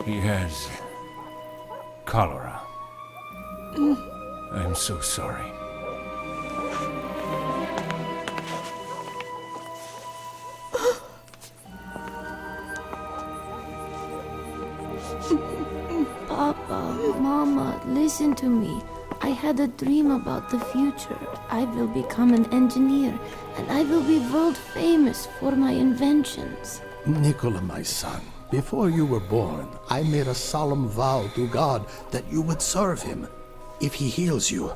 He has cholera. I'm so sorry. Papa, Mama, listen to me. I had a dream about the future. I will become an engineer, and I will be world famous for my inventions. Nicola, my son, before you were born, I made a solemn vow to God that you would serve him. If he heals you,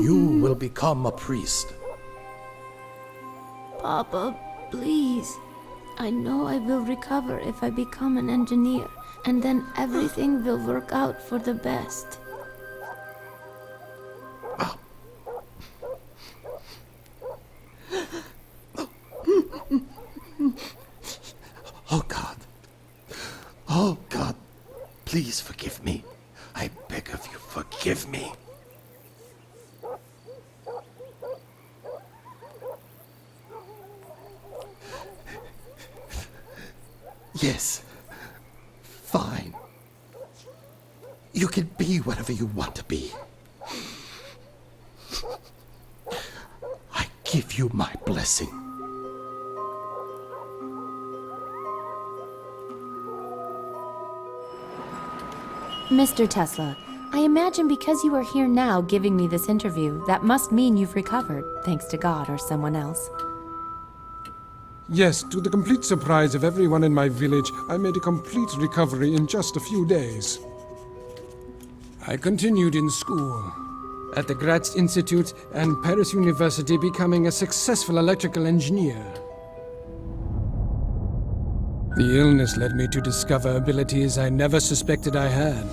you will become a priest. Papa, please. I know I will recover if I become an engineer, and then everything will work out for the best. Oh, God. Oh, God. Please forgive me. I beg of you, forgive me. Yes. Fine. You can be whatever you want to be. I give you my blessing. Mr. Tesla, I imagine because you are here now giving me this interview, that must mean you've recovered, thanks to God or someone else. Yes, to the complete surprise of everyone in my village, I made a complete recovery in just a few days. I continued in school, at the Graz Institute and Paris University, becoming a successful electrical engineer. The illness led me to discover abilities I never suspected I had.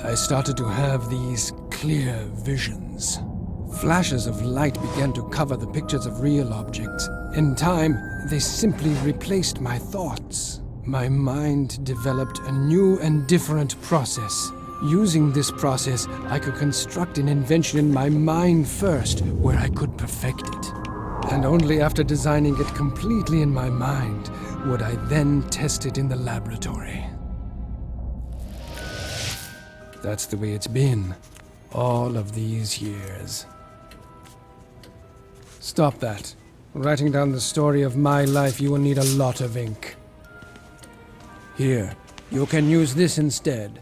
I started to have these clear visions. Flashes of light began to cover the pictures of real objects. In time, they simply replaced my thoughts. My mind developed a new and different process. Using this process, I could construct an invention in my mind first, where I could perfect it. And only after designing it completely in my mind would I then test it in the laboratory. That's the way it's been, all of these years. Stop that. Writing down the story of my life, you will need a lot of ink. Here, you can use this instead.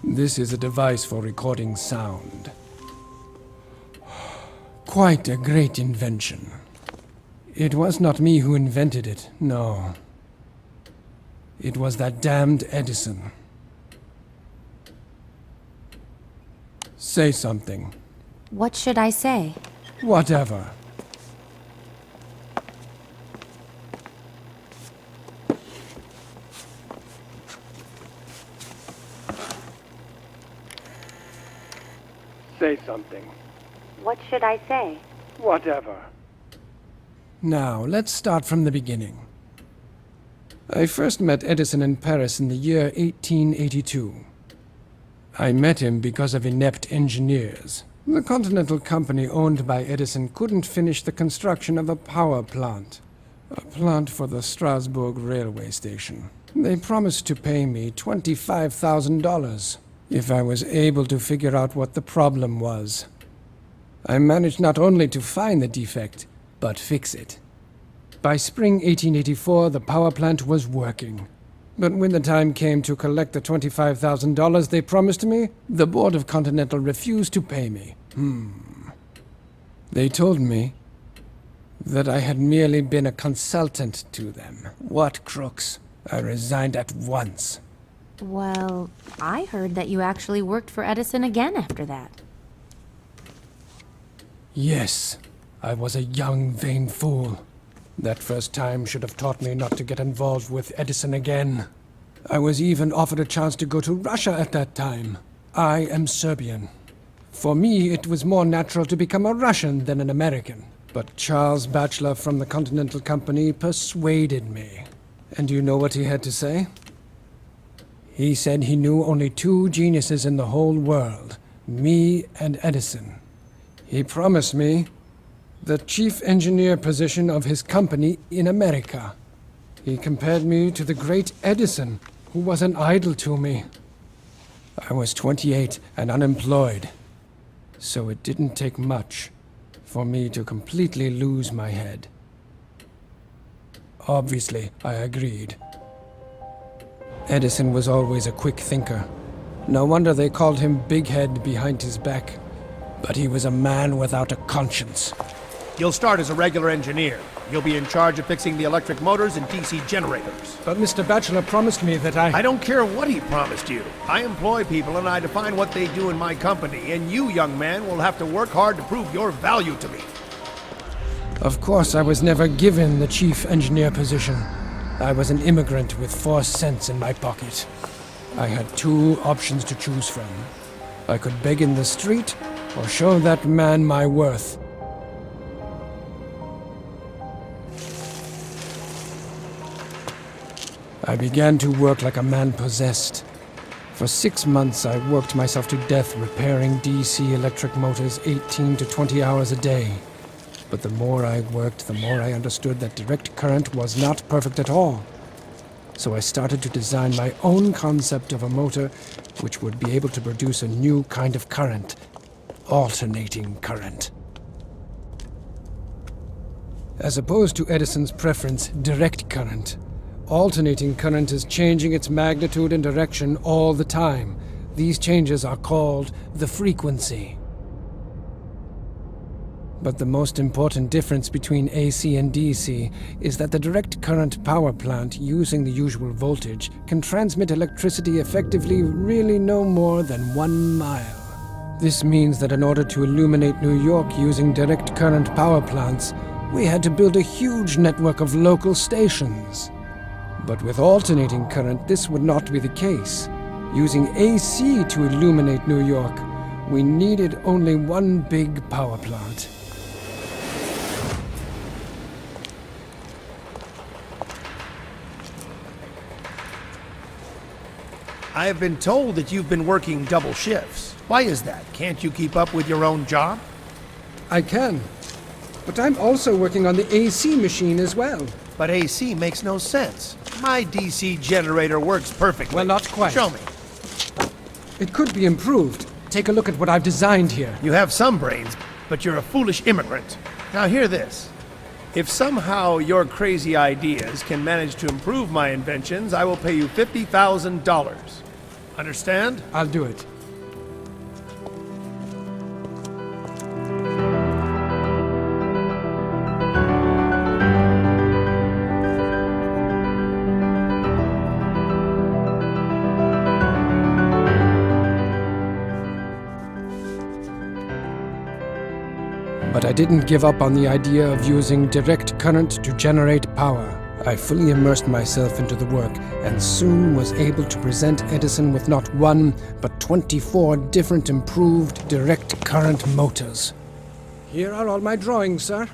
This is a device for recording sound. Quite a great invention. It was not me who invented it, no. It was that damned Edison. Say something. What should I say? Whatever. Say something. What should I say? Whatever. Now, let's start from the beginning. I first met Edison in Paris in the year 1882. I met him because of inept engineers. The Continental Company owned by Edison couldn't finish the construction of a power plant. A plant for the Strasbourg railway station. They promised to pay me $25,000 if I was able to figure out what the problem was. I managed not only to find the defect, but fix it. By spring 1884, the power plant was working. But when the time came to collect the $25,000 they promised me, the board of Continental refused to pay me. They told me that I had merely been a consultant to them. What crooks! I resigned at once. Well, I heard that you actually worked for Edison again after that. Yes, I was a young, vain fool. That first time should have taught me not to get involved with Edison again. I was even offered a chance to go to Russia at that time. I am Serbian. For me, it was more natural to become a Russian than an American. But Charles Batchelor from the Continental Company persuaded me. And do you know what he had to say? He said he knew only two geniuses in the whole world, me and Edison. He promised me the chief engineer position of his company in America. He compared me to the great Edison, who was an idol to me. I was 28 and unemployed, so it didn't take much for me to completely lose my head. Obviously, I agreed. Edison was always a quick thinker. No wonder they called him Big Head behind his back. But he was a man without a conscience. You'll start as a regular engineer. You'll be in charge of fixing the electric motors and DC generators. But Mr. Batchelor promised me that I don't care what he promised you. I employ people and I define what they do in my company, and you, young man, will have to work hard to prove your value to me. Of course, I was never given the chief engineer position. I was an immigrant with 4 cents in my pocket. I had 2 options to choose from. I could beg in the street, or show that man my worth. I began to work like a man possessed. For 6 months, I worked myself to death repairing DC electric motors 18 to 20 hours a day. But the more I worked, the more I understood that direct current was not perfect at all. So I started to design my own concept of a motor which would be able to produce a new kind of current, alternating current. As opposed to Edison's preference, direct current, alternating current is changing its magnitude and direction all the time. These changes are called the frequency. But the most important difference between AC and DC is that the direct current power plant, using the usual voltage, can transmit electricity effectively really no more than 1 mile. This means that in order to illuminate New York using direct current power plants, we had to build a huge network of local stations. But with alternating current, this would not be the case. Using AC to illuminate New York, we needed only one big power plant. I have been told that you've been working double shifts. Why is that? Can't you keep up with your own job? I can. But I'm also working on the AC machine as well. But AC makes no sense. My DC generator works perfectly. Well, not quite. Show me. It could be improved. Take a look at what I've designed here. You have some brains, but you're a foolish immigrant. Now hear this. If somehow your crazy ideas can manage to improve my inventions, I will pay you $50,000. Understand? I'll do it. But I didn't give up on the idea of using direct current to generate power. I fully immersed myself into the work and soon was able to present Edison with not 1, but 24 different improved direct current motors. Here are all my drawings, sir.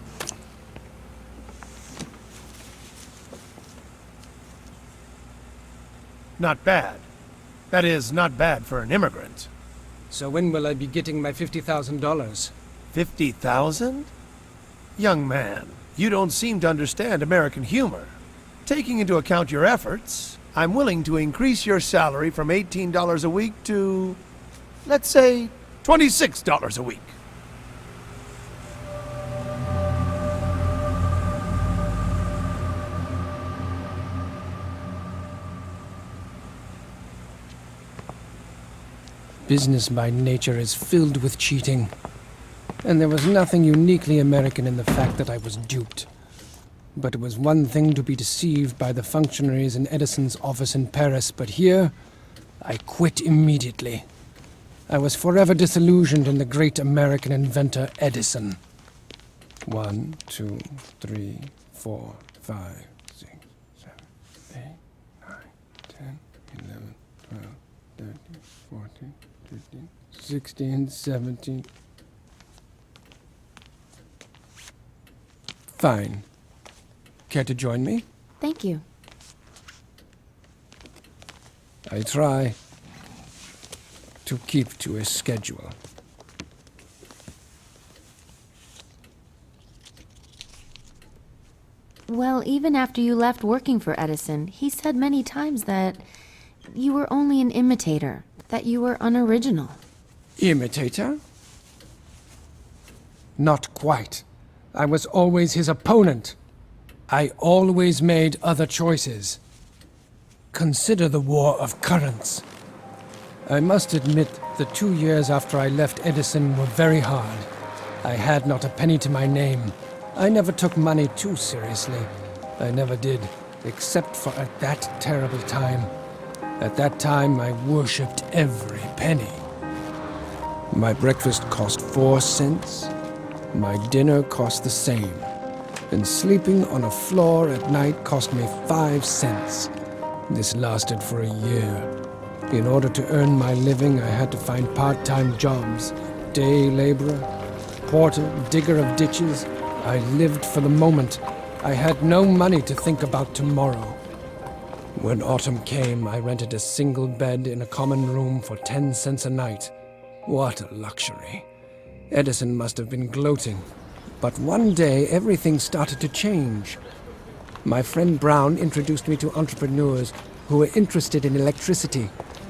Not bad. That is, not bad for an immigrant. So when will I be getting my $50,000? 50,000? Young man, you don't seem to understand American humor. Taking into account your efforts, I'm willing to increase your salary from $18 a week to, let's say, $26 a week. Business by nature is filled with cheating. And there was nothing uniquely American in the fact that I was duped. But it was one thing to be deceived by the functionaries in Edison's office in Paris, but here, I quit immediately. I was forever disillusioned in the great American inventor Edison. 1, 2, 3, 4, 5, 6, 7, 8, 9, 10, 11, 12, 13, 14, 15, 16, 17... Fine. Care to join me? Thank you. I try to keep to a schedule. Well, even after you left working for Edison, he said many times that you were only an imitator, that you were unoriginal. Imitator? Not quite. I was always his opponent. I always made other choices. Consider the War of Currents. I must admit, the 2 years after I left Edison were very hard. I had not a penny to my name. I never took money too seriously. I never did, except for at that terrible time. At that time, I worshipped every penny. My breakfast cost 4 cents. My dinner cost the same. And sleeping on a floor at night cost me 5 cents. This lasted for a year. In order to earn my living, I had to find part-time jobs. Day laborer, porter, digger of ditches. I lived for the moment. I had no money to think about tomorrow. When autumn came, I rented a single bed in a common room for 10 cents a night. What a luxury. Edison must have been gloating. But one day, everything started to change. My friend Brown introduced me to entrepreneurs who were interested in electricity,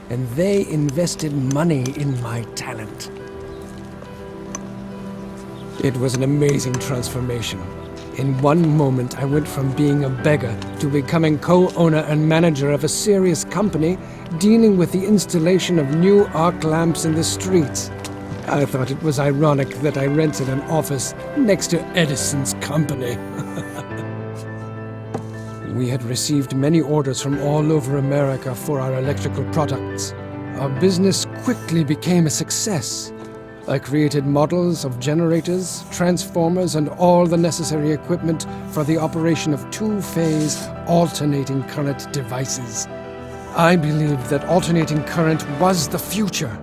and they invested money in my talent. It was an amazing transformation. In one moment, I went from being a beggar to becoming co-owner and manager of a serious company dealing with the installation of new arc lamps in the streets. I thought it was ironic that I rented an office next to Edison's company. We had received many orders from all over America for our electrical products. Our business quickly became a success. I created models of generators, transformers, and all the necessary equipment for the operation of two-phase alternating current devices. I believed that alternating current was the future,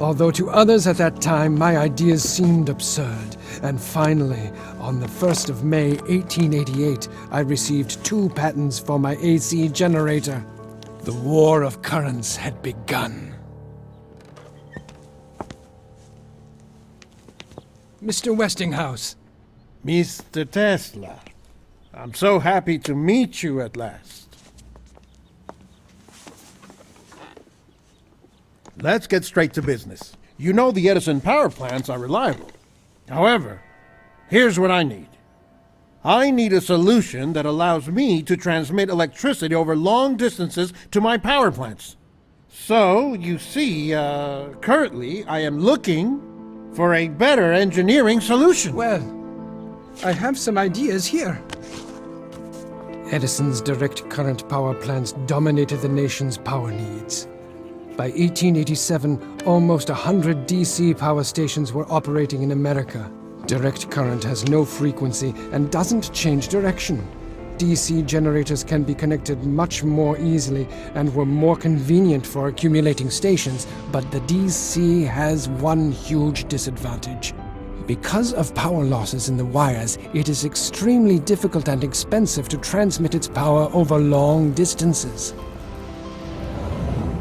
although to others at that time my ideas seemed absurd. And finally, on the 1st of May 1888, I received 2 patents for my AC generator. The War of Currents had begun. Mr. Westinghouse. Mr. Tesla, I'm so happy to meet you at last. Let's get straight to business. You know the Edison power plants are reliable. However, here's what I need. I need a solution that allows me to transmit electricity over long distances to my power plants. So, you see, currently I am looking for a better engineering solution. Well, I have some ideas here. Edison's direct current power plants dominated the nation's power needs. By 1887, almost 100 DC power stations were operating in America. Direct current has no frequency and doesn't change direction. DC generators can be connected much more easily and were more convenient for accumulating stations, but the DC has one huge disadvantage. Because of power losses in the wires, it is extremely difficult and expensive to transmit its power over long distances.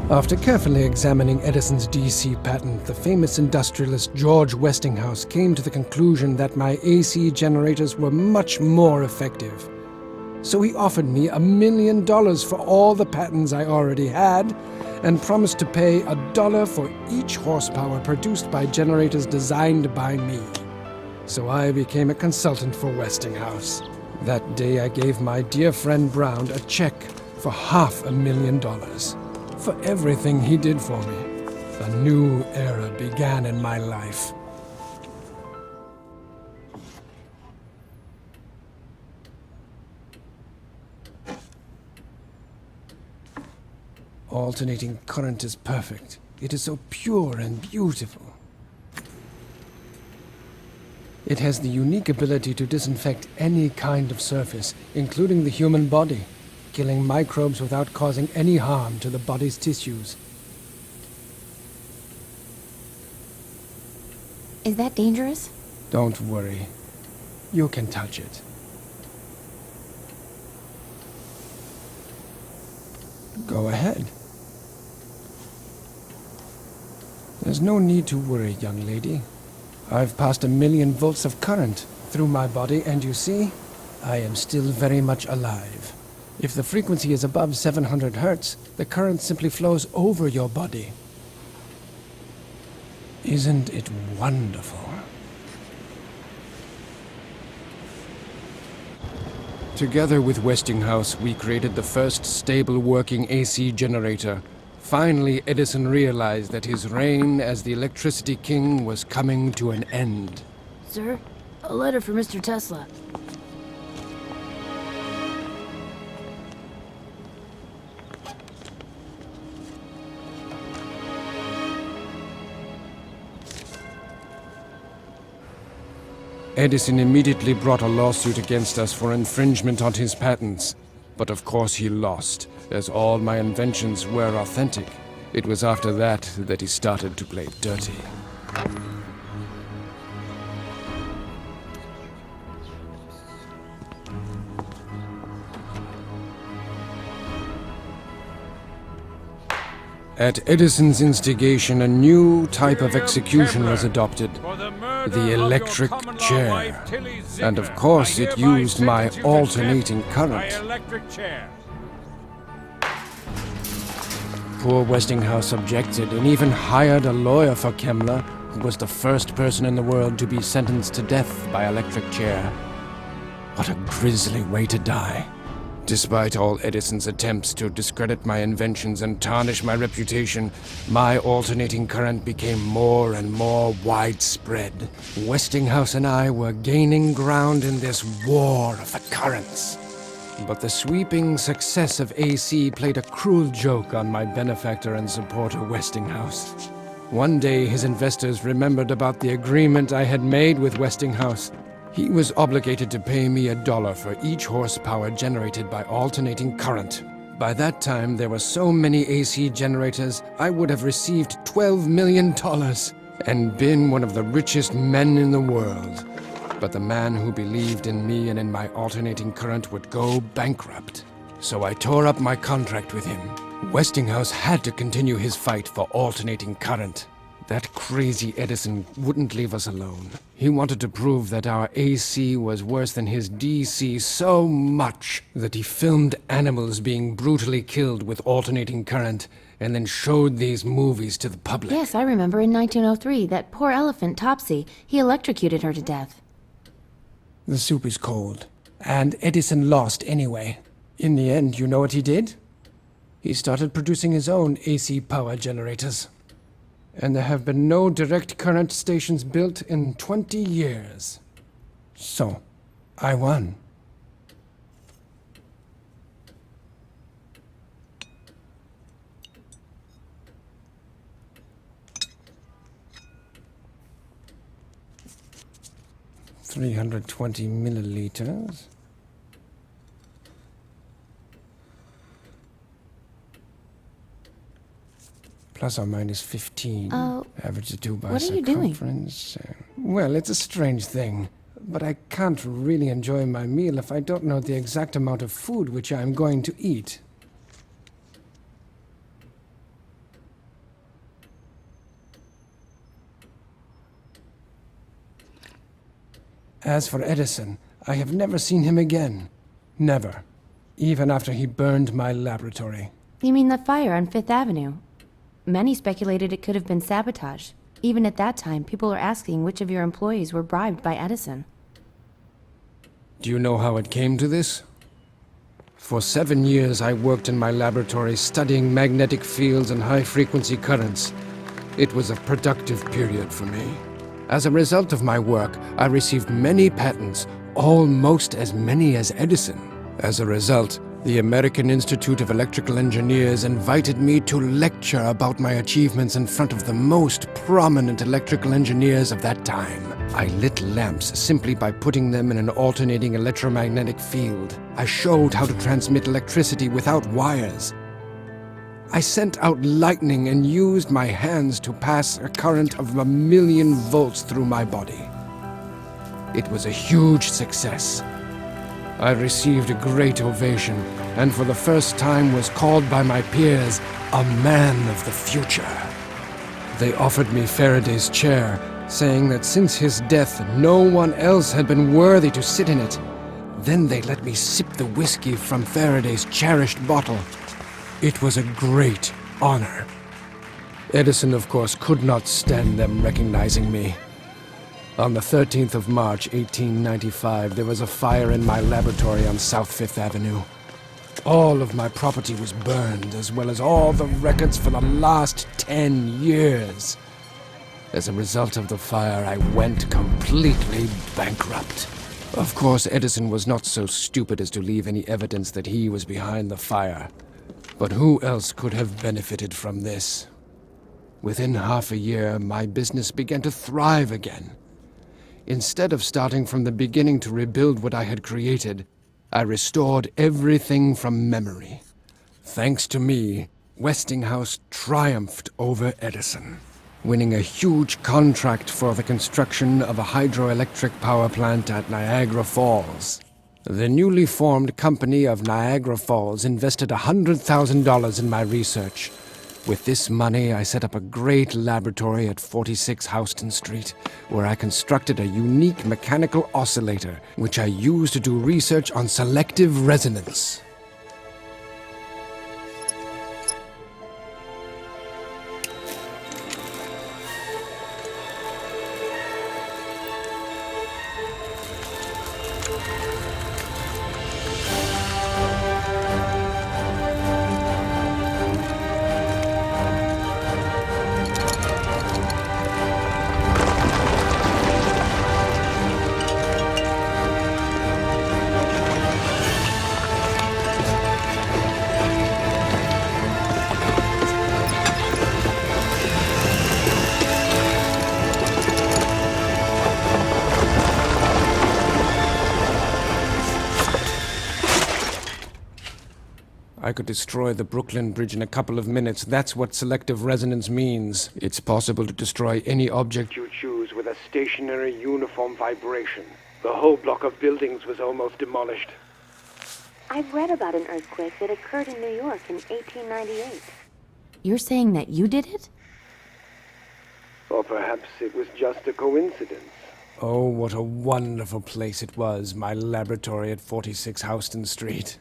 After carefully examining Edison's DC patent, the famous industrialist George Westinghouse came to the conclusion that my AC generators were much more effective. So he offered me $1 million for all the patents I already had, and promised to pay $1 for each horsepower produced by generators designed by me. So I became a consultant for Westinghouse. That day I gave my dear friend Brown a check for $500,000 for everything he did for me. A new era began in my life. Alternating current is perfect. It is so pure and beautiful. It has the unique ability to disinfect any kind of surface, including the human body, killing microbes without causing any harm to the body's tissues. Is that dangerous? Don't worry. You can touch it. Go ahead. There's no need to worry, young lady. I've passed 1,000,000 volts of current through my body, and you see, I am still very much alive. If the frequency is above 700 hertz, the current simply flows over your body. Isn't it wonderful? Together with Westinghouse, we created the first stable working AC generator. Finally, Edison realized that his reign as the electricity king was coming to an end. Sir, a letter for Mr. Tesla. Edison immediately brought a lawsuit against us for infringement on his patents. But of course he lost, as all my inventions were authentic. It was after that he started to play dirty. At Edison's instigation, a new type of execution was adopted. The electric chair. And of course it used my alternating current. Poor Westinghouse objected and even hired a lawyer for Kemmler, who was the first person in the world to be sentenced to death by electric chair. What a grisly way to die. Despite all Edison's attempts to discredit my inventions and tarnish my reputation, my alternating current became more and more widespread. Westinghouse and I were gaining ground in this war of the currents. But the sweeping success of AC played a cruel joke on my benefactor and supporter Westinghouse. One day his investors remembered about the agreement I had made with Westinghouse. He was obligated to pay me $1 for each horsepower generated by alternating current. By that time, there were so many AC generators, I would have received $12 million and been one of the richest men in the world. But the man who believed in me and in my alternating current would go bankrupt. So I tore up my contract with him. Westinghouse had to continue his fight for alternating current. That crazy Edison wouldn't leave us alone. He wanted to prove that our AC was worse than his DC so much that he filmed animals being brutally killed with alternating current and then showed these movies to the public. Yes, I remember in 1903, that poor elephant, Topsy. He electrocuted her to death. The soup is cold. And Edison lost anyway. In the end, you know what he did? He started producing his own AC power generators. And there have been no direct current stations built in 20 years. So, I won. $320 milliliters. Plus or minus 15. Average of 2 by what are you doing? circumference. Well, it's a strange thing. But I can't really enjoy my meal if I don't know the exact amount of food which I'm going to eat. As for Edison, I have never seen him again. Never. Even after he burned my laboratory. You mean the fire on Fifth Avenue? Many speculated it could have been sabotage. Even at that time, people were asking which of your employees were bribed by Edison. Do you know how it came to this? For 7 years, I worked in my laboratory studying magnetic fields and high-frequency currents. It was a productive period for me. As a result of my work, I received many patents, almost as many as Edison. As a result, the American Institute of Electrical Engineers invited me to lecture about my achievements in front of the most prominent electrical engineers of that time. I lit lamps simply by putting them in an alternating electromagnetic field. I showed how to transmit electricity without wires. I sent out lightning and used my hands to pass a current of 1,000,000 volts through my body. It was a huge success. I received a great ovation, and for the first time was called by my peers a man of the future. They offered me Faraday's chair, saying that since his death, no one else had been worthy to sit in it. Then they let me sip the whiskey from Faraday's cherished bottle. It was a great honor. Edison, of course, could not stand them recognizing me. On the 13th of March, 1895, there was a fire in my laboratory on South Fifth Avenue. All of my property was burned, as well as all the records for the last 10 years. As a result of the fire, I went completely bankrupt. Of course, Edison was not so stupid as to leave any evidence that he was behind the fire. But who else could have benefited from this? Within half a year, my business began to thrive again. Instead of starting from the beginning to rebuild what I had created, I restored everything from memory. Thanks to me, Westinghouse triumphed over Edison, winning a huge contract for the construction of a hydroelectric power plant at Niagara Falls. The newly formed company of Niagara Falls invested $100,000 in my research. With this money, I set up a great laboratory at 46 Houston Street, where I constructed a unique mechanical oscillator, which I used to do research on selective resonance. I could destroy the Brooklyn Bridge in a couple of minutes. That's what selective resonance means. It's possible to destroy any object you choose with a stationary, uniform vibration. The whole block of buildings was almost demolished. I've read about an earthquake that occurred in New York in 1898. You're saying that you did it? Or perhaps it was just a coincidence. Oh, what a wonderful place it was, my laboratory at 46 Houston Street.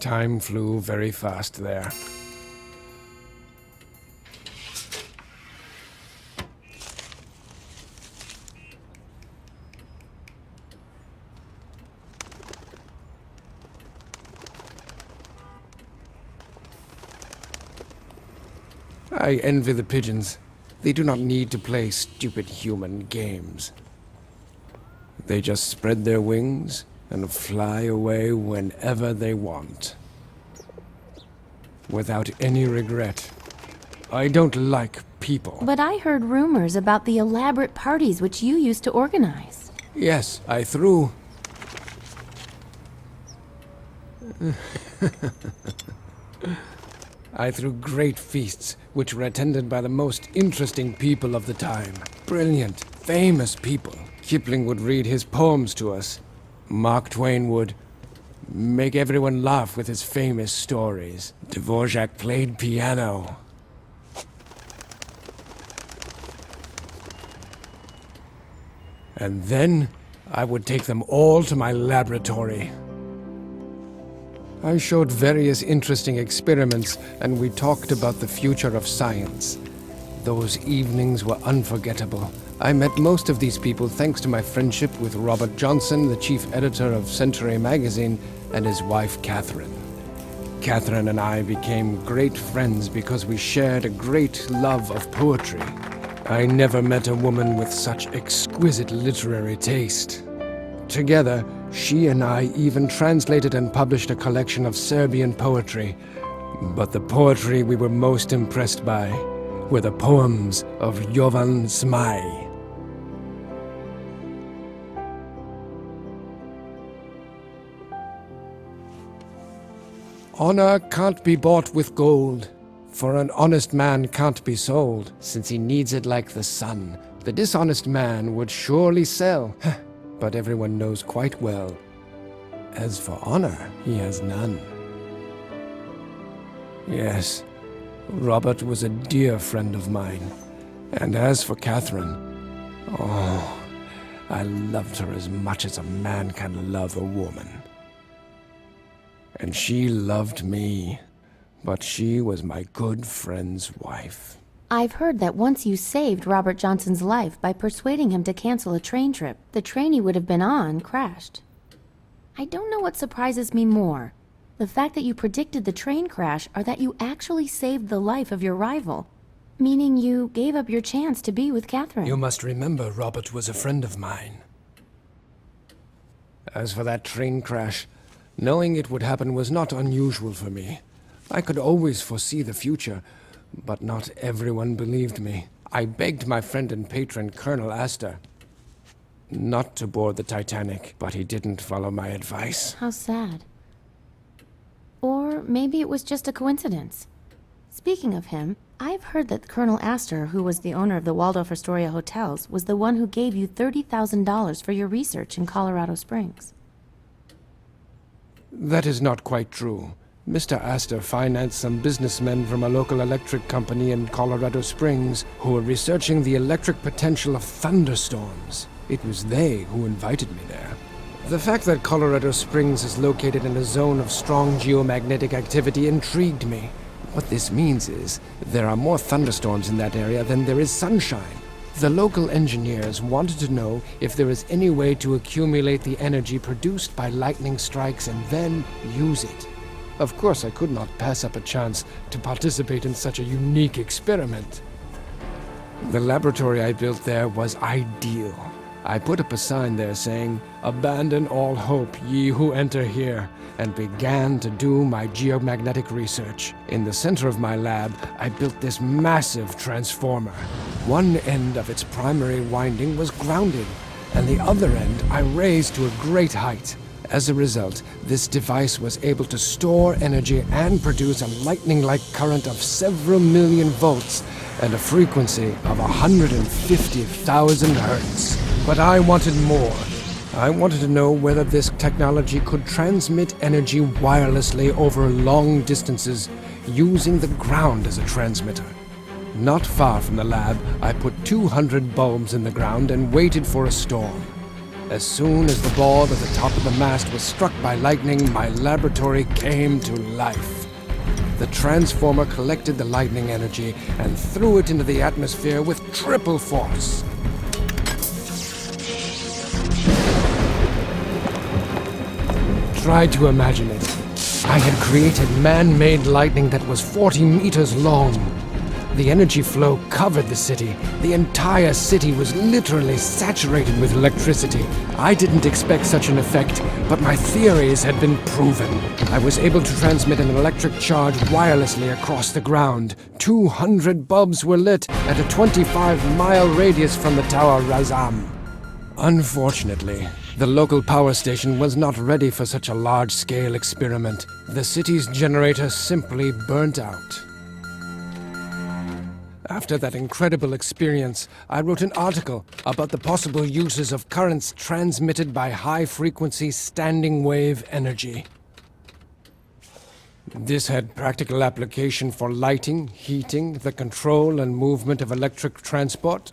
Time flew very fast there. I envy the pigeons. They do not need to play stupid human games. They just spread their wings and fly away whenever they want. Without any regret. I don't like people. But I heard rumors about the elaborate parties which you used to organize. Yes, I threw... I threw great feasts, which were attended by the most interesting people of the time. Brilliant, famous people. Kipling would read his poems to us. Mark Twain would make everyone laugh with his famous stories. Dvorak played piano. And then I would take them all to my laboratory. I showed various interesting experiments, and we talked about the future of science. Those evenings were unforgettable. I met most of these people thanks to my friendship with Robert Johnson, the chief editor of Century magazine, and his wife, Catherine. Catherine and I became great friends because we shared a great love of poetry. I never met a woman with such exquisite literary taste. Together, she and I even translated and published a collection of Serbian poetry. But the poetry we were most impressed by were the poems of Jovan Zmaj. Honor can't be bought with gold, for an honest man can't be sold, since he needs it like the sun. The dishonest man would surely sell, but everyone knows quite well. As for honor, he has none. Yes, Robert was a dear friend of mine. And as for Catherine, oh, I loved her as much as a man can love a woman. And she loved me, but she was my good friend's wife. I've heard that once you saved Robert Johnson's life by persuading him to cancel a train trip, the train he would have been on crashed. I don't know what surprises me more, the fact that you predicted the train crash or that you actually saved the life of your rival, meaning you gave up your chance to be with Catherine. You must remember Robert was a friend of mine. As for that train crash, knowing it would happen was not unusual for me. I could always foresee the future, but not everyone believed me. I begged my friend and patron, Colonel Astor, not to board the Titanic, but he didn't follow my advice. How sad. Or maybe it was just a coincidence. Speaking of him, I've heard that Colonel Astor, who was the owner of the Waldorf Astoria hotels, was the one who gave you $30,000 for your research in Colorado Springs. That is not quite true. Mr. Astor financed some businessmen from a local electric company in Colorado Springs who were researching the electric potential of thunderstorms. It was they who invited me there. The fact that Colorado Springs is located in a zone of strong geomagnetic activity intrigued me. What this means is there are more thunderstorms in that area than there is sunshine. The local engineers wanted to know if there is any way to accumulate the energy produced by lightning strikes and then use it. Of course, I could not pass up a chance to participate in such a unique experiment. The laboratory I built there was ideal. I put up a sign there saying, "Abandon all hope, ye who enter here," and began to do my geomagnetic research. In the center of my lab, I built this massive transformer. One end of its primary winding was grounded, and the other end I raised to a great height. As a result, this device was able to store energy and produce a lightning-like current of several million volts and a frequency of 150,000 hertz. But I wanted more. I wanted to know whether this technology could transmit energy wirelessly over long distances using the ground as a transmitter. Not far from the lab, I put 200 bulbs in the ground and waited for a storm. As soon as the ball at the top of the mast was struck by lightning, my laboratory came to life. The transformer collected the lightning energy and threw it into the atmosphere with triple force. Try to imagine it. I had created man-made lightning that was 40 meters long. The energy flow covered the city. The entire city was literally saturated with electricity. I didn't expect such an effect, but my theories had been proven. I was able to transmit an electric charge wirelessly across the ground. 200 bulbs were lit at a 25-mile radius from the Tower Razam. Unfortunately, the local power station was not ready for such a large-scale experiment. The city's generator simply burnt out. After that incredible experience, I wrote an article about the possible uses of currents transmitted by high-frequency standing wave energy. This had practical application for lighting, heating, the control and movement of electric transport.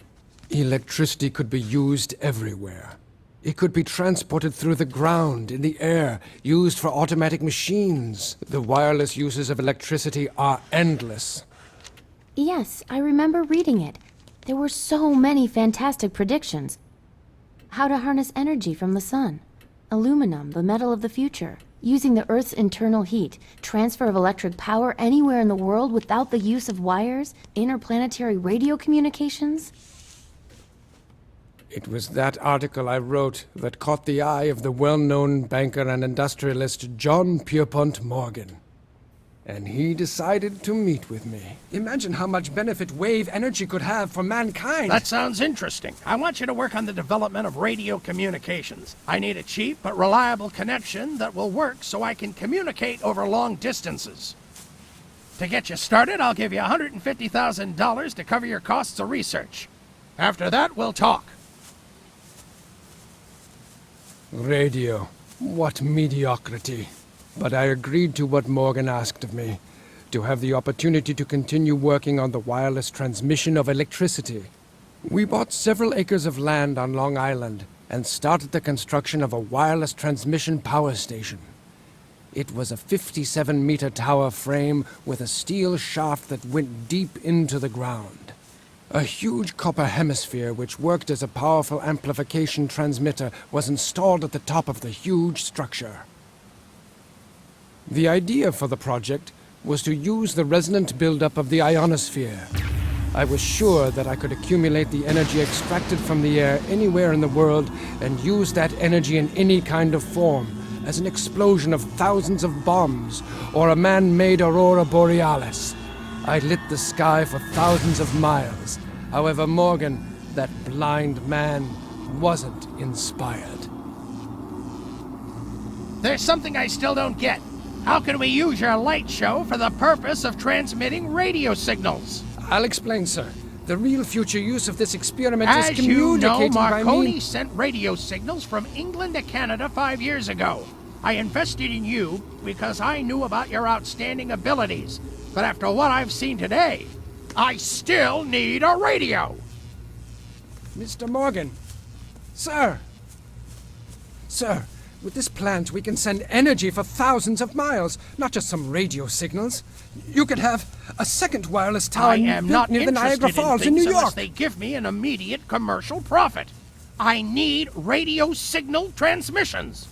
Electricity could be used everywhere. It could be transported through the ground, in the air, used for automatic machines. The wireless uses of electricity are endless. Yes, I remember reading it. There were so many fantastic predictions. How to harness energy from the sun, aluminum, the metal of the future, using the Earth's internal heat, transfer of electric power anywhere in the world without the use of wires, interplanetary radio communications. It was that article I wrote that caught the eye of the well-known banker and industrialist John Pierpont Morgan. And he decided to meet with me. Imagine how much benefit wave energy could have for mankind. That sounds interesting. I want you to work on the development of radio communications. I need a cheap but reliable connection that will work so I can communicate over long distances. To get you started, I'll give you $150,000 to cover your costs of research. After that, we'll talk. Radio. What mediocrity. But I agreed to what Morgan asked of me. to have the opportunity to continue working on the wireless transmission of electricity. We bought several acres of land on Long Island and started the construction of a wireless transmission power station. It was a 57-meter tower frame with a steel shaft that went deep into the ground. A huge copper hemisphere which worked as a powerful amplification transmitter was installed at the top of the huge structure. The idea for the project was to use the resonant buildup of the ionosphere. I was sure that I could accumulate the energy extracted from the air anywhere in the world and use that energy in any kind of form, as an explosion of thousands of bombs or a man-made aurora borealis. I lit the sky for thousands of miles. However, Morgan, that blind man, wasn't inspired. There's something I still don't get. How can we use your light show for the purpose of transmitting radio signals? I'll explain, sir. The real future use of this experiment is As you know, communicating by Marconi me. sent radio signals from England to Canada 5 years ago. I invested in you because I knew about your outstanding abilities. But after what I've seen today, I still need a radio. Mr. Morgan. Sir. Sir, with this plant we can send energy for thousands of miles, not just some radio signals. You could have a second wireless tower I am not near the interested Niagara Falls in New unless York. they give me an immediate commercial profit. I need radio signal transmissions.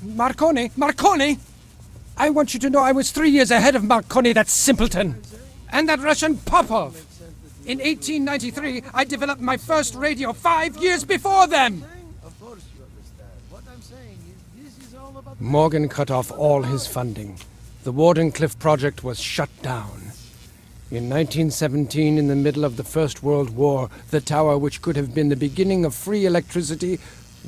Marconi! I want you to know I was 3 years ahead of Marconi, that simpleton. And that Russian Popov. In 1893, I developed my first radio 5 years before them. Of course you understand. What I'm saying is this is all about... Morgan cut off all his funding. The Wardenclyffe project was shut down. In 1917, in the middle of the First World War, the tower, which could have been the beginning of free electricity,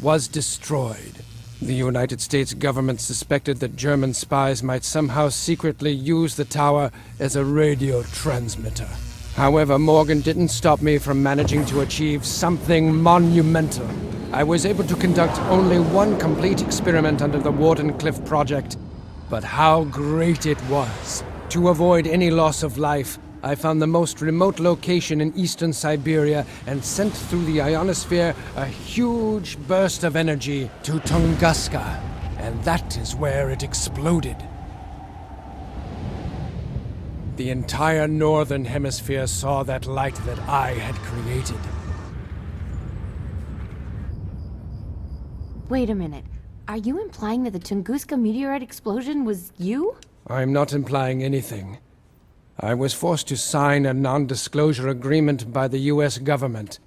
was destroyed. The United States government suspected that German spies might somehow secretly use the tower as a radio transmitter. However, Morgan didn't stop me from managing to achieve something monumental. I was able to conduct only one complete experiment under the Wardenclyffe project, but how great it was! To avoid any loss of life, I found the most remote location in eastern Siberia and sent through the ionosphere a huge burst of energy to Tunguska, and that is where it exploded. The entire northern hemisphere saw that light that I had created. Wait a minute. Are you implying that the Tunguska meteorite explosion was you? I'm not implying anything. I was forced to sign a non-disclosure agreement by the US government.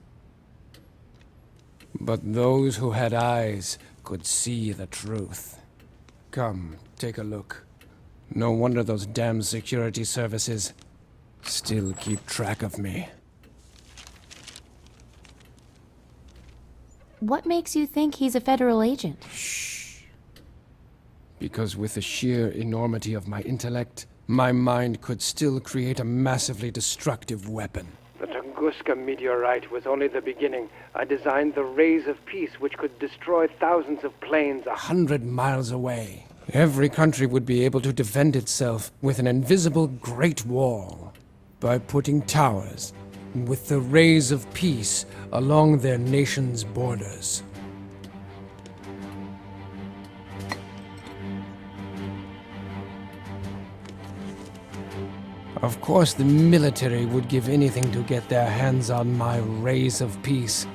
But those who had eyes could see the truth. Come, take a look. No wonder those damn security services still keep track of me. What makes you think he's a federal agent? Because with the sheer enormity of my intellect, my mind could still create a massively destructive weapon. The Tunguska meteorite was only the beginning. I designed the rays of peace which could destroy thousands of planes 100 miles away. Every country would be able to defend itself with an invisible Great Wall by putting towers with the rays of peace along their nation's borders. Of course, the military would give anything to get their hands on my rays of peace,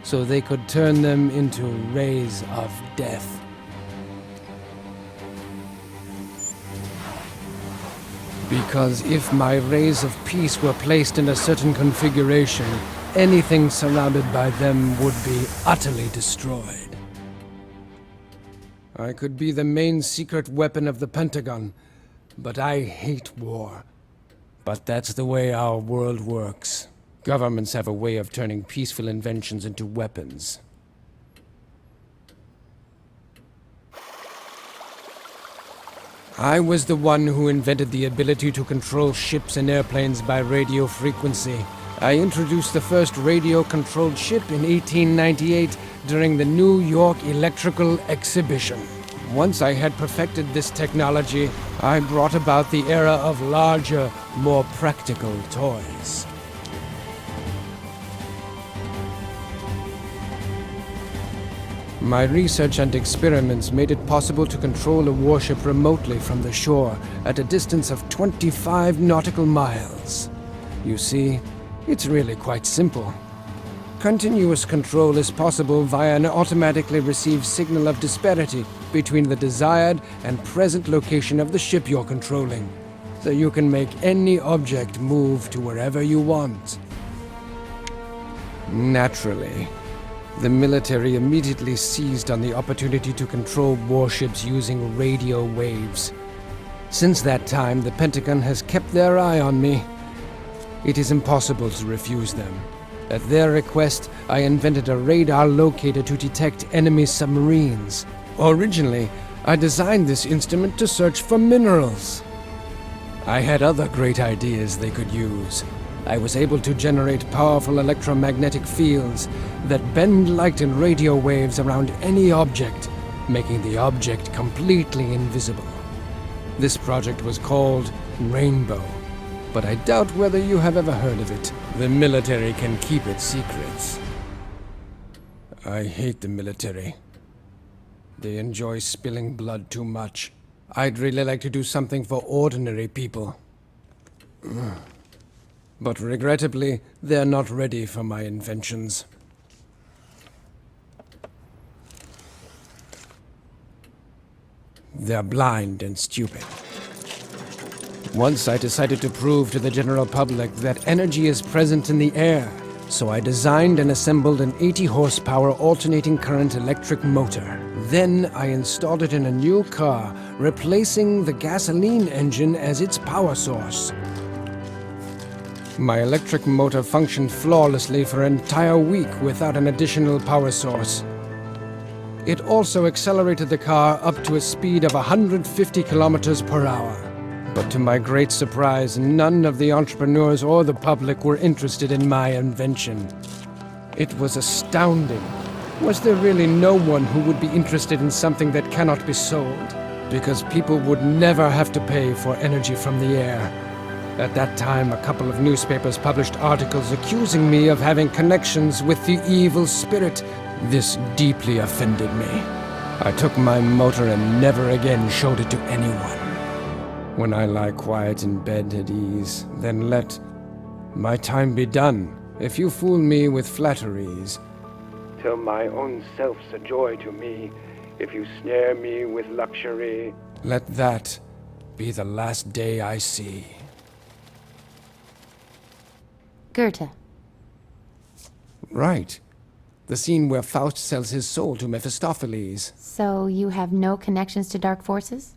so they could turn them into rays of death. Because if my rays of peace were placed in a certain configuration, anything surrounded by them would be utterly destroyed. I could be the main secret weapon of the Pentagon, but I hate war. But that's the way our world works. Governments have a way of turning peaceful inventions into weapons. I was the one who invented the ability to control ships and airplanes by radio frequency. I introduced the first radio-controlled ship in 1898 during the New York Electrical Exhibition. Once I had perfected this technology, I brought about the era of larger, more practical toys. My research and experiments made it possible to control a warship remotely from the shore at a distance of 25 nautical miles. You see, it's really quite simple. Continuous control is possible via an automatically received signal of disparity between the desired and present location of the ship you're controlling, so you can make any object move to wherever you want. Naturally, the military immediately seized on the opportunity to control warships using radio waves. Since that time, the Pentagon has kept their eye on me. It is impossible to refuse them. At their request, I invented a radar locator to detect enemy submarines. Originally, I designed this instrument to search for minerals. I had other great ideas they could use. I was able to generate powerful electromagnetic fields that bend light and radio waves around any object, making the object completely invisible. This project was called Rainbow, but I doubt whether you have ever heard of it. The military can keep its secrets. I hate the military. They enjoy spilling blood too much. I'd really like to do something for ordinary people. But regrettably, they're not ready for my inventions. They're blind and stupid. Once I decided to prove to the general public that energy is present in the air, so I designed and assembled an 80-horsepower alternating current electric motor. Then I installed it in a new car, replacing the gasoline engine as its power source. My electric motor functioned flawlessly for an entire week without an additional power source. It also accelerated the car up to a speed of 150 kilometers per hour. But to my great surprise, none of the entrepreneurs or the public were interested in my invention. It was astounding. Was there really no one who would be interested in something that cannot be sold? Because people would never have to pay for energy from the air. At that time, a couple of newspapers published articles accusing me of having connections with the evil spirit. This deeply offended me. I took my motor and never again showed it to anyone. When I lie quiet in bed at ease, then let my time be done. If you fool me with flatteries, till my own self's a joy to me. If you snare me with luxury, let that be the last day I see. Goethe. Right. The scene where Faust sells his soul to Mephistopheles. So you have no connections to dark forces?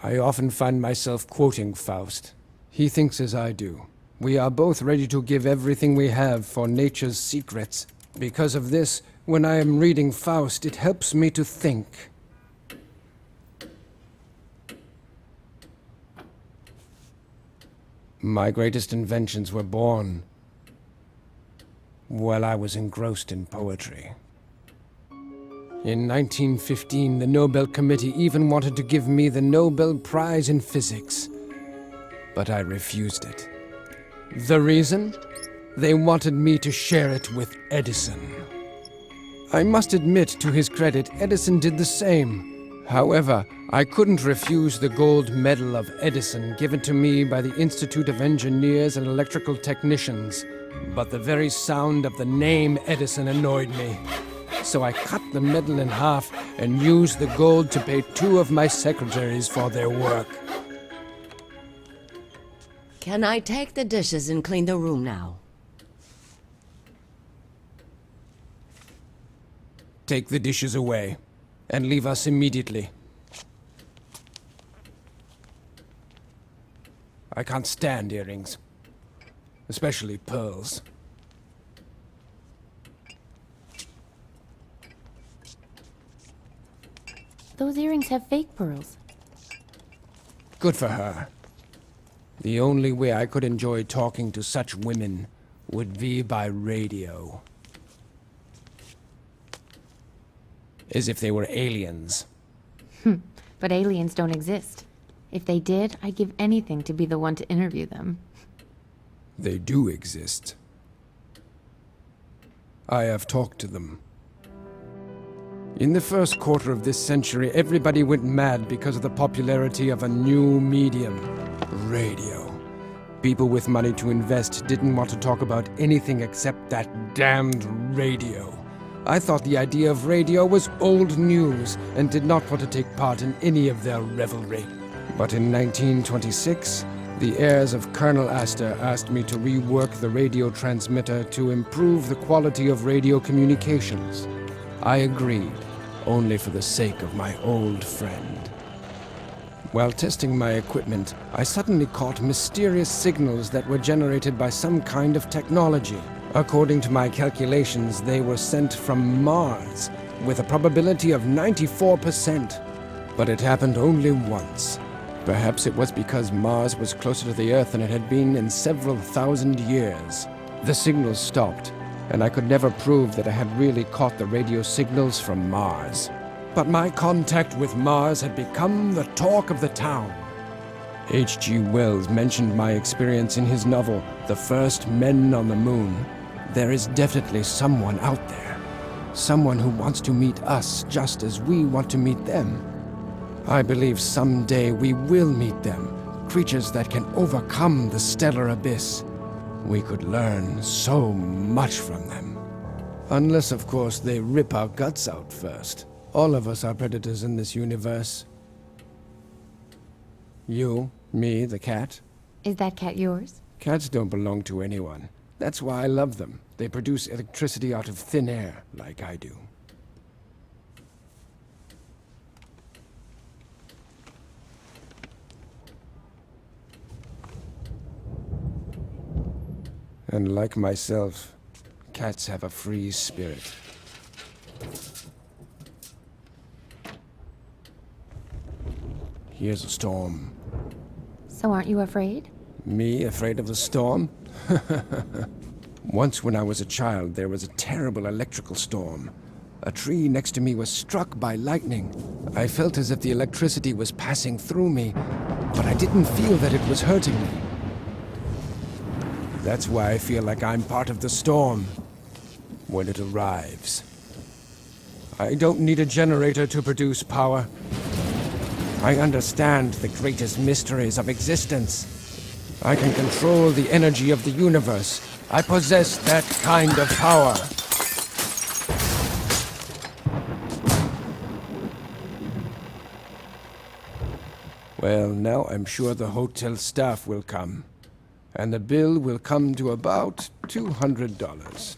I often find myself quoting Faust. He thinks as I do. We are both ready to give everything we have for nature's secrets. Because of this, when I am reading Faust, it helps me to think. My greatest inventions were born while I was engrossed in poetry. In 1915, the Nobel Committee even wanted to give me the Nobel Prize in Physics, but I refused it. The reason? They wanted me to share it with Edison. I must admit, to his credit, Edison did the same. However, I couldn't refuse the gold medal of Edison given to me by the Institute of Engineers and Electrical Technicians. But the very sound of the name Edison annoyed me. So I cut the medal in half and used the gold to pay 2 of my secretaries for their work. Can I take the dishes and clean the room now? Take the dishes away, and leave us immediately. I can't stand earrings, especially pearls. Those earrings have fake pearls. Good for her. The only way I could enjoy talking to such women would be by radio. As if they were aliens. But aliens don't exist. If they did, I'd give anything to be the one to interview them. They do exist. I have talked to them. In the first quarter of this century, everybody went mad because of the popularity of a new medium, radio. People with money to invest didn't want to talk about anything except that damned radio. I thought the idea of radio was old news and did not want to take part in any of their revelry. But in 1926, the heirs of Colonel Astor asked me to rework the radio transmitter to improve the quality of radio communications. I agreed, only for the sake of my old friend. While testing my equipment, I suddenly caught mysterious signals that were generated by some kind of technology. According to my calculations, they were sent from Mars, with a probability of 94%. But it happened only once. Perhaps it was because Mars was closer to the Earth than it had been in several thousand years. The signals stopped, and I could never prove that I had really caught the radio signals from Mars. But my contact with Mars had become the talk of the town. H.G. Wells mentioned my experience in his novel, The First Men on the Moon. There is definitely someone out there. Someone who wants to meet us just as we want to meet them. I believe someday we will meet them, creatures that can overcome the stellar abyss. We could learn so much from them. Unless, of course, they rip our guts out first. All of us are predators in this universe. You, me, the cat. Is that cat yours? Cats don't belong to anyone. That's why I love them. They produce electricity out of thin air, like I do. And like myself, cats have a free spirit. Here's a storm. So aren't you afraid? Me afraid of the storm? Once when I was a child, there was a terrible electrical storm. A tree next to me was struck by lightning. I felt as if the electricity was passing through me, but I didn't feel that it was hurting me. That's why I feel like I'm part of the storm when it arrives. I don't need a generator to produce power. I understand the greatest mysteries of existence. I can control the energy of the universe. I possess that kind of power. Well, now I'm sure the hotel staff will come. And the bill will come to about $200.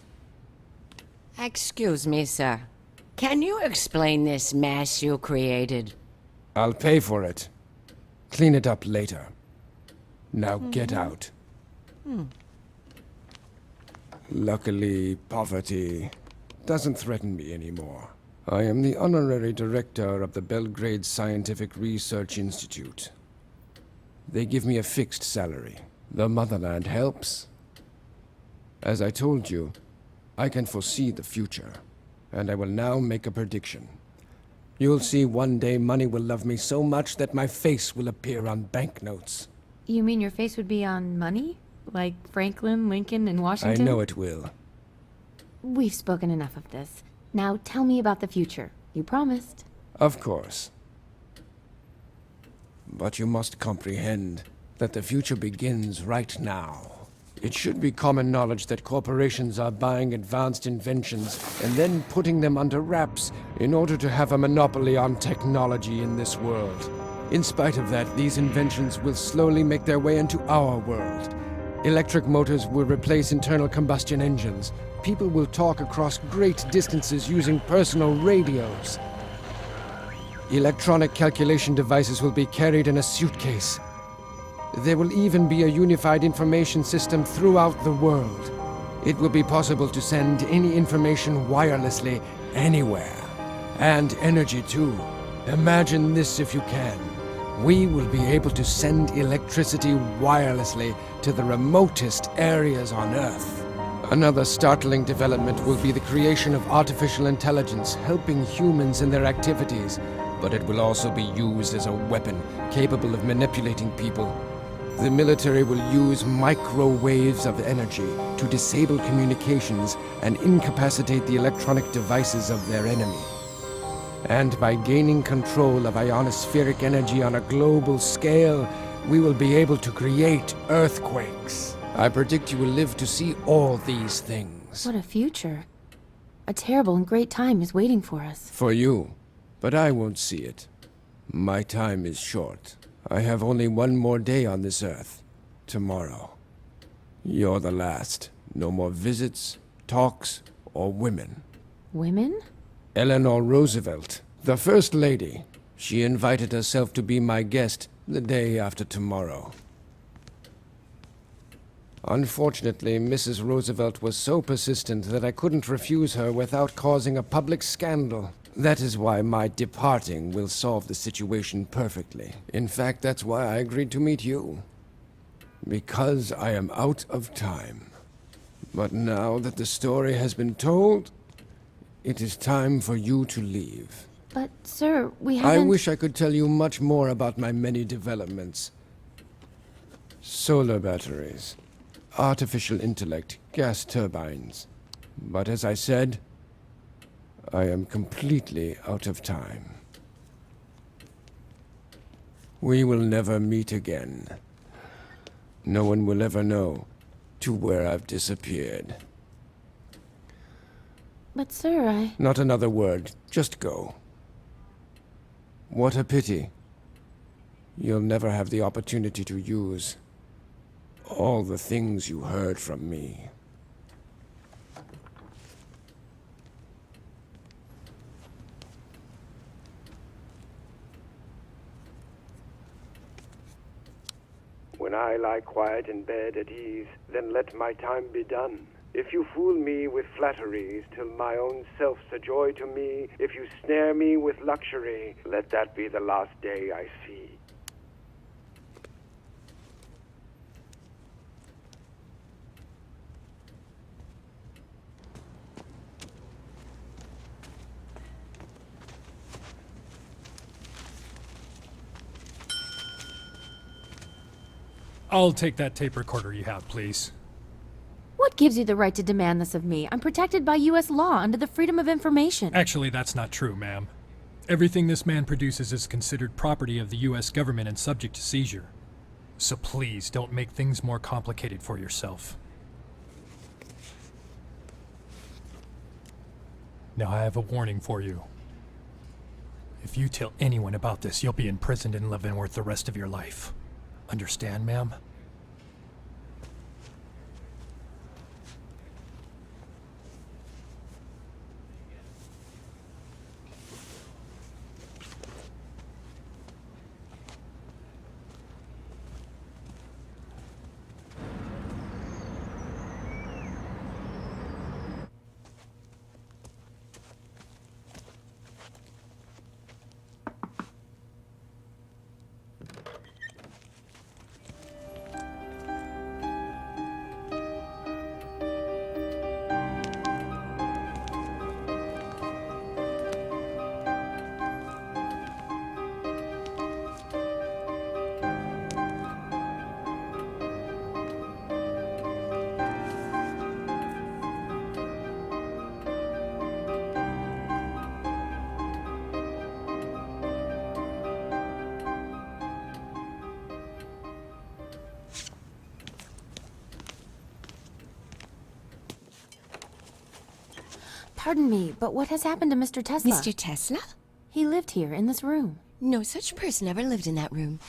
Excuse me, sir. Can you explain this mess you created? I'll pay for it. Clean it up later. Now get out. Luckily, poverty doesn't threaten me anymore. I am the honorary director of the Belgrade Scientific Research Institute. They give me a fixed salary. The motherland helps. As I told you, I can foresee the future, and I will now make a prediction. You'll see one day money will love me so much that my face will appear on banknotes. You mean your face would be on money? Like Franklin, Lincoln, and I Washington? know it will. We've spoken enough of this. Now tell me about the future. You promised. Of course. But you must comprehend that the future begins right now. It should be common knowledge that corporations are buying advanced inventions and then putting them under wraps in order to have a monopoly on technology in this world. In spite of that, these inventions will slowly make their way into our world. Electric motors will replace internal combustion engines. People will talk across great distances using personal radios. Electronic calculation devices will be carried in a suitcase. There will even be a unified information system throughout the world. It will be possible to send any information wirelessly anywhere. And energy too. Imagine this if you can. We will be able to send electricity wirelessly to the remotest areas on Earth. Another startling development will be the creation of artificial intelligence helping humans in their activities, but it will also be used as a weapon capable of manipulating people. The military will use microwaves of energy to disable communications and incapacitate the electronic devices of their enemy. And by gaining control of ionospheric energy on a global scale, we will be able to create earthquakes. I predict you will live to see all these things. What a future. A terrible and great time is waiting for us. For you. But I won't see it. My time is short. I have only one more day on this earth. Tomorrow. You're the last. No more visits, talks, or women. Women? Eleanor Roosevelt, the First Lady. She invited herself to be my guest the day after tomorrow. Unfortunately, Mrs. Roosevelt was so persistent that I couldn't refuse her without causing a public scandal. That is why my departing will solve the situation perfectly. In fact, that's why I agreed to meet you. Because I am out of time. But now that the story has been told, it is time for you to leave. But, sir, we haven't... I wish I could tell you much more about my many developments. Solar batteries, artificial intellect, gas turbines. But as I said, I am completely out of time. We will never meet again. No one will ever know to where I've disappeared. But, sir, Not another word. Just go. What a pity. You'll never have the opportunity to use all the things you heard from me. When I lie quiet in bed at ease, then let my time be done. If you fool me with flatteries, till my own self's a joy to me, if you snare me with luxury, let that be the last day I see. I'll take that tape recorder you have, please. what gives you the right to demand this of me? I'm protected by U.S. law under the Freedom of Information. Actually, that's not true, ma'am. Everything this man produces is considered property of the U.S. government and subject to seizure. So please, don't make things more complicated for yourself. Now I have a warning for you. If you tell anyone about this, you'll be imprisoned in Leavenworth the rest of your life. Understand, ma'am? Pardon me, but what has happened to Mr. Tesla? Mr. Tesla? He lived here, in this room. No such person ever lived in that room.